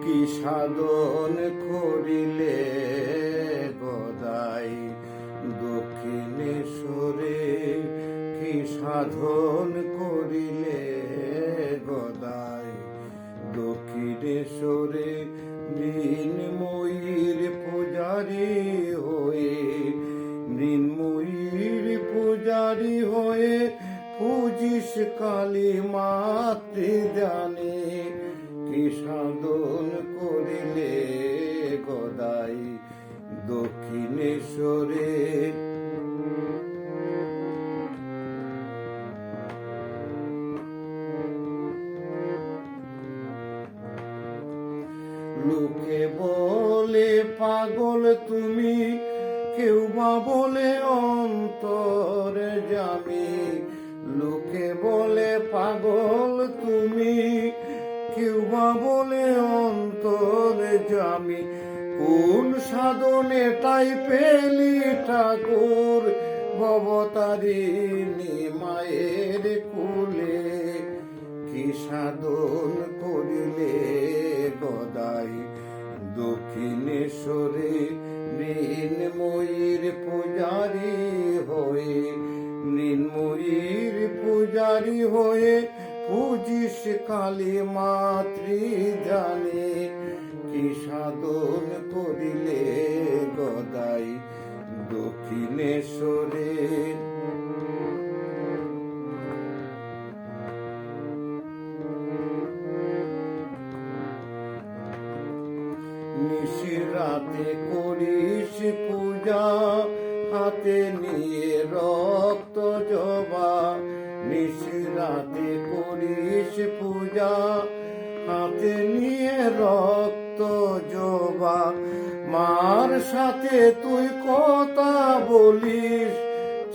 কি সাধন করিলে গদাই দক্ষিণেশ্বরে, কি সাধন করিলে গদাই দক্ষিণেশ্বরে, মৃন্ময়ীর পূজারি হয়ে, মৃন্ময়ীর পূজারি হয়ে পূজিস কালী মাতৃ জানে, কি সাধন করিলে গদাই দক্ষিণেশ্বরে। লোকে বলে পাগল তুমি, কেউ বা বলে অন্তরে জামি, লোকে বলে পাগল তুমি, কেউ বা বলে অন্তরে জামি, কোন সাধনে তাই পেলি ঠাকুর ভবতারিণী মায়ের কুলে, কি সাধন করিলে গদাই দক্ষিণেশ্বরে, মৃন্ময়ীর পূজারি হয়ে, মৃন্ময়ীর পূজারি হয়ে পূজিস কালী মাতৃ জানে, কি সাধন করিলে গদাই দক্ষিণেশ্বরে। নিশির রাতে করিস পূজা, হাতে নিয়ে রক্ত জবা, নিশির রাতে করিস পূজা, হাতে নিয়ে রক্ত জবা, মার সাথে তুই কথা বলিস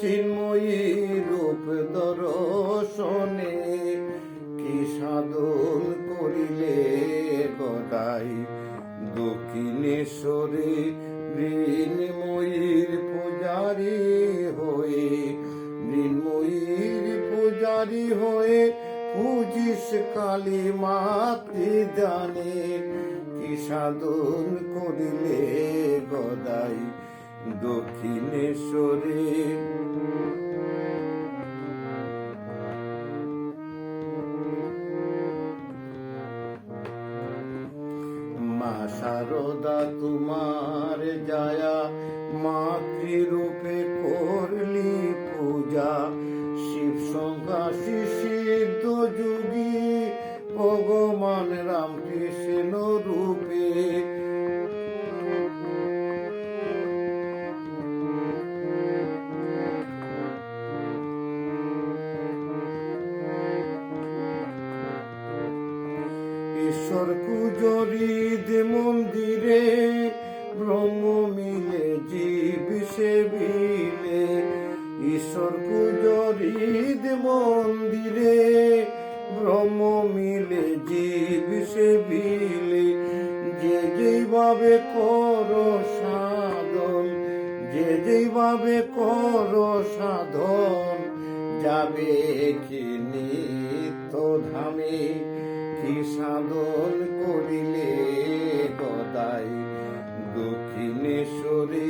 চিন্ময়ী রূপ দর্শনে, কি সাধন করিলে গদাই দক্ষিণেশ্বরে, মৃন্ময়ীর পূজারি হয়ে, মৃন্ময়ীর পূজারি হয়ে পূজিস কালী মাতৃ জানে, কি সাধন করিলে গদাই দক্ষিণেশ্বরে। মা শারদা তোমার জায়া, মাতৃরূপে করলি পূজা, শিব সংঘাসী সিদ্ধ যুগী ভগবান রামকৃষ্ণ রূপে, ঈশ্বর কুজরিদ মন্দিরে ব্রহ্ম মিলে জীব সেবিলে, ঈশ্বর কুজরিদ মন্দিরে ব্রহ্ম মিলে জীব সেবিলে, যে যেইভাবে কর সাধন, যে যেইভাবে কর সাধন, যাবে কি নিত্য ধামে, কি সাধন করিলে গদাই দক্ষিণেশ্বরে,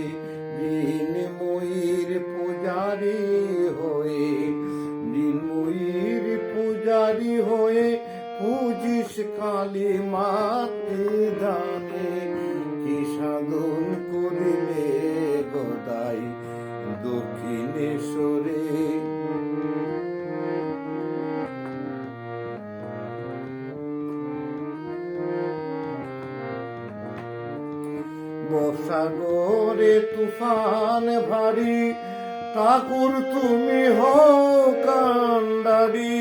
মৃন্ময়ীর পূজারি হয়ে, মৃন্ময়ীর পূজারি হয়ে পূজিস কালী মাতৃ জানে, কি সাধন করিলে গদাই দক্ষিণেশ্বরে। বর্ষাগরে তুফান ভারী, ঠাকুর তুমি হও কান্ডারি,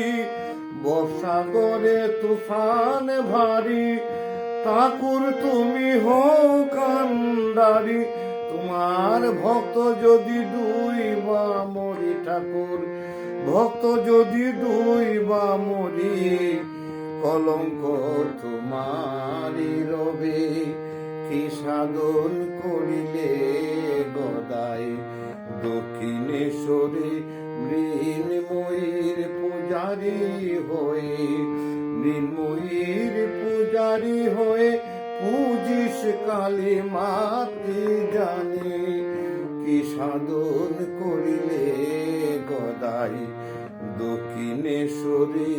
বর্ষাগরে তুফান ভারী, ঠাকুর তুমি হও কান্ডারি, তোমার ভক্ত যদি দুই বা মরি ঠাকুর, ভক্ত যদি দুই বা মরি, কলঙ্ক তোমারি রবে, কি সাধন করিলে গদাই দক্ষিণেশ্বরে, মৃন্ময়ীর পূজারি হয়ে, মৃন্ময়ীর পূজারি হয়ে পূজিস কালী মাতৃ জানি, কি সাধন করিলে গদাই দক্ষিণেশ্বরে,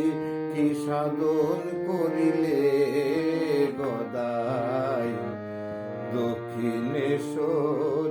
কি সাধন করিলে গদাই দক্ষিণেশ্বর।